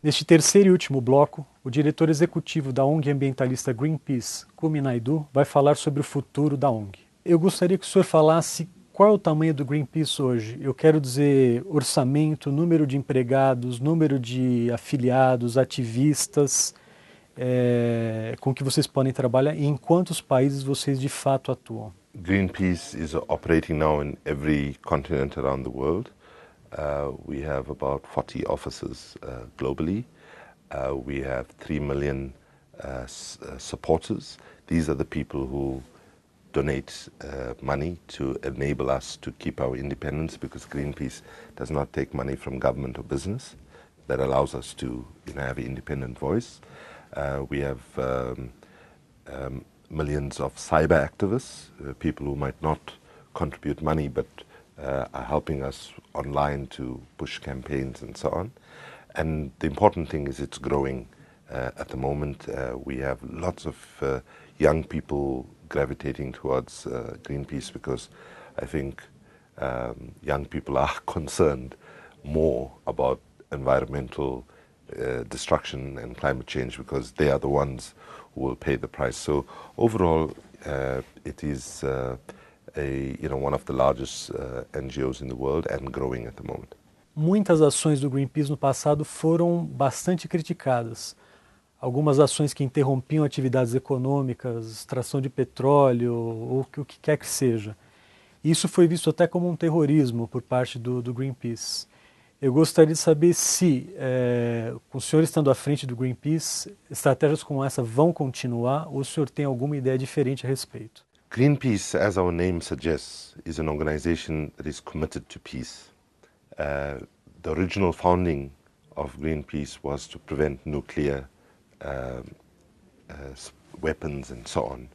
Neste terceiro e último bloco, o diretor-executivo da ONG ambientalista Greenpeace, Kumi Naidoo, vai falar sobre o futuro da ONG. Eu gostaria que o senhor falasse qual é o tamanho do Greenpeace hoje. Eu quero dizer orçamento, número de empregados, número de afiliados, ativistas, com que vocês podem trabalhar e em quantos países vocês de fato atuam. Greenpeace is operating now in every continent around the world. We have about 40 offices globally. We have 3 million supporters. These are the people who donate money to enable us to keep our independence, because Greenpeace does not take money from government or business. That allows us to have an independent voice. We have millions of cyber activists, people who might not contribute money but are helping us online to push campaigns and so on. And the important thing is it's growing at the moment. We have lots of young people gravitating towards Greenpeace, because I think young people are concerned more about environmental destruction and climate change, because they are the ones who will pay the price. So overall, it is one of the largest NGOs in the world and growing at the moment. Muitas ações do Greenpeace no passado foram bastante criticadas. Algumas ações que interrompiam atividades econômicas, extração de petróleo ou o que quer que seja. Isso foi visto até como um terrorismo por parte do Greenpeace. Eu gostaria de saber se, com o senhor estando à frente do Greenpeace, estratégias como essa vão continuar ou o senhor tem alguma ideia diferente a respeito. Greenpeace, as our name suggests, is an organization that is committed to peace. The original founding of Greenpeace was to prevent nuclear weapons and so on.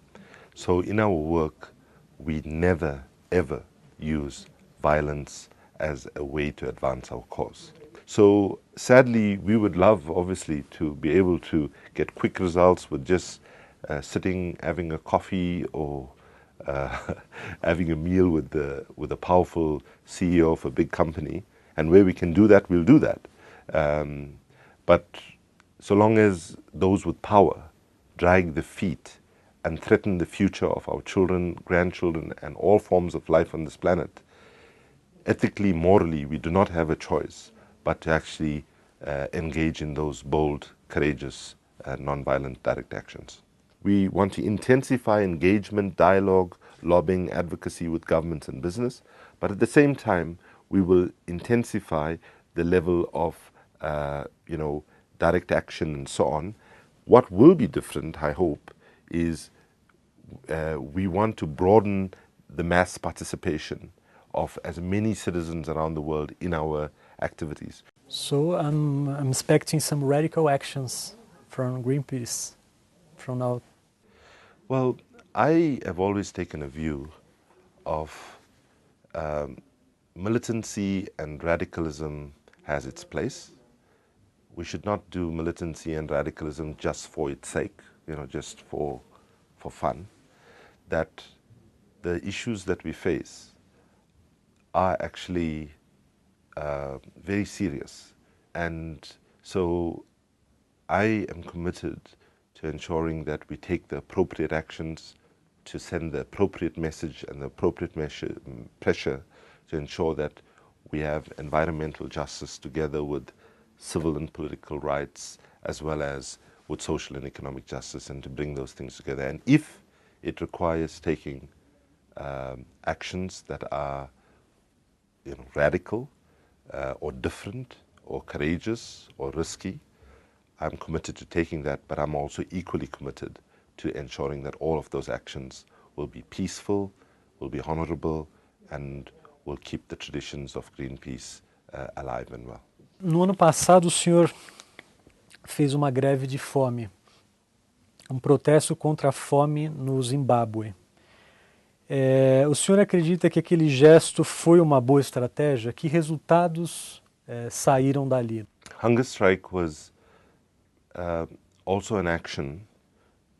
So in our work, we never, ever use violence as a way to advance our cause. So sadly, we would love, obviously, to be able to get quick results with just sitting, having a coffee or having a meal with a powerful CEO of a big company. And where we can do that, we'll do that. But so long as those with power drag the feet and threaten the future of our children, grandchildren, and all forms of life on this planet, ethically, morally, we do not have a choice but to actually engage in those bold, courageous, non-violent direct actions. We want to intensify engagement, dialogue, lobbying, advocacy with governments and business, but at the same time, we will intensify the level of, direct action and so on. What will be different, I hope, is we want to broaden the mass participation of as many citizens around the world in our activities. So I'm expecting some radical actions from Greenpeace from now. Well, I have always taken a view of militancy and radicalism has its place. We should not do militancy and radicalism just for its sake, just for fun. That the issues that we face are actually very serious. And so I am committed to ensuring that we take the appropriate actions to send the appropriate message and the appropriate pressure to ensure that we have environmental justice together with civil and political rights, as well as with social and economic justice, and to bring those things together. And if it requires taking actions that are radical or different or courageous or risky, I'm committed to taking that, but I'm also equally committed to ensuring that all of those actions will be peaceful, will be honorable, and will keep the traditions of Greenpeace alive and well. No ano passado, o senhor fez uma greve de fome, protesto contra a fome no Zimbábue. O senhor acredita que aquele gesto foi uma boa estratégia? Que resultados saíram dali? Hunger strike was also an action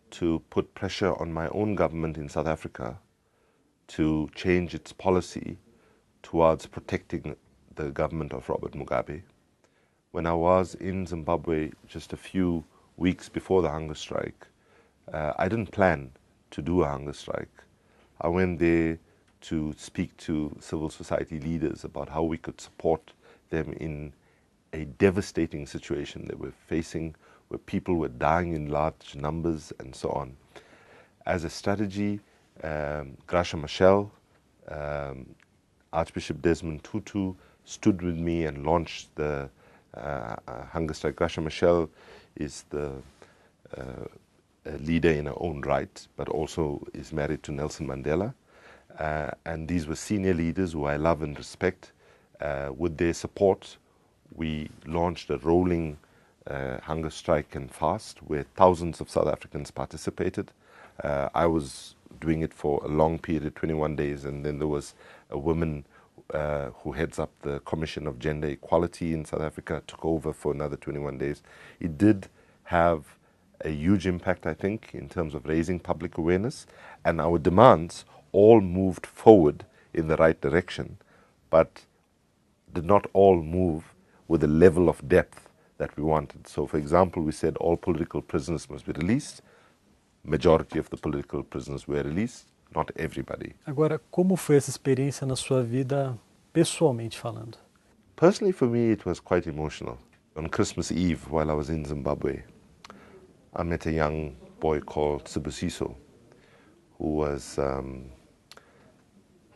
to put pressure on my own government in South Africa to change its policy towards protecting the government of Robert Mugabe. when I was in Zimbabwe just a few weeks before the hunger strike, I didn't plan to do a hunger strike. I went there to speak to civil society leaders about how we could support them in a devastating situation they were facing, where people were dying in large numbers and so on. As a strategy, Graça Machel, Archbishop Desmond Tutu stood with me and launched the hunger strike. Graça Machel is the a leader in her own right, but also is married to Nelson Mandela. And these were senior leaders who I love and respect. With their support, we launched a rolling hunger strike and fast where thousands of South Africans participated. I was doing it for a long period, 21 days, and then there was a woman who heads up the Commission of Gender Equality in South Africa, took over for another 21 days. It did have a huge impact, I think, in terms of raising public awareness, and our demands all moved forward in the right direction, but did not all move with the level of depth that we wanted. So, for example, we said all political prisoners must be released. Majority of the political prisoners were released, not everybody. Agora, como foi essa experiência na sua vida, pessoalmente falando? Personally, for me, it was quite emotional. On Christmas Eve, while I was in Zimbabwe, I met a young boy called Sibusiso, who was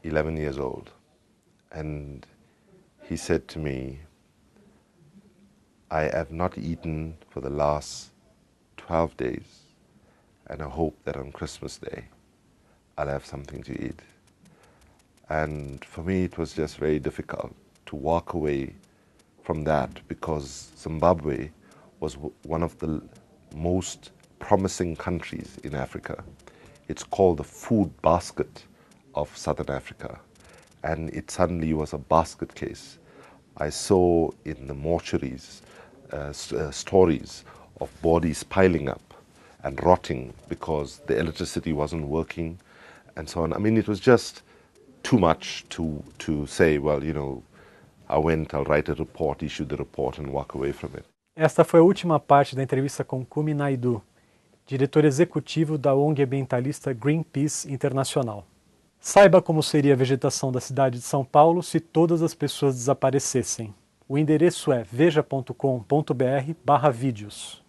11 years old. And he said to me, I have not eaten for the last 12 days, and I hope that on Christmas Day, I'll have something to eat. And for me, it was just very difficult to walk away from that, because Zimbabwe was one of the most promising countries in Africa. It's called the food basket of Southern Africa, and it suddenly was a basket case. I saw in the mortuaries stories of bodies piling up and rotting because the electricity wasn't working and so on. I mean, it was just too much to say, well, you know, I went, I'll write a report, issue the report and walk away from it. Esta foi a última parte da entrevista com Kumi Naidoo, diretor-executivo da ONG ambientalista Greenpeace Internacional. Saiba como seria a vegetação da cidade de São Paulo se todas as pessoas desaparecessem. O endereço é veja.com.br/vídeos.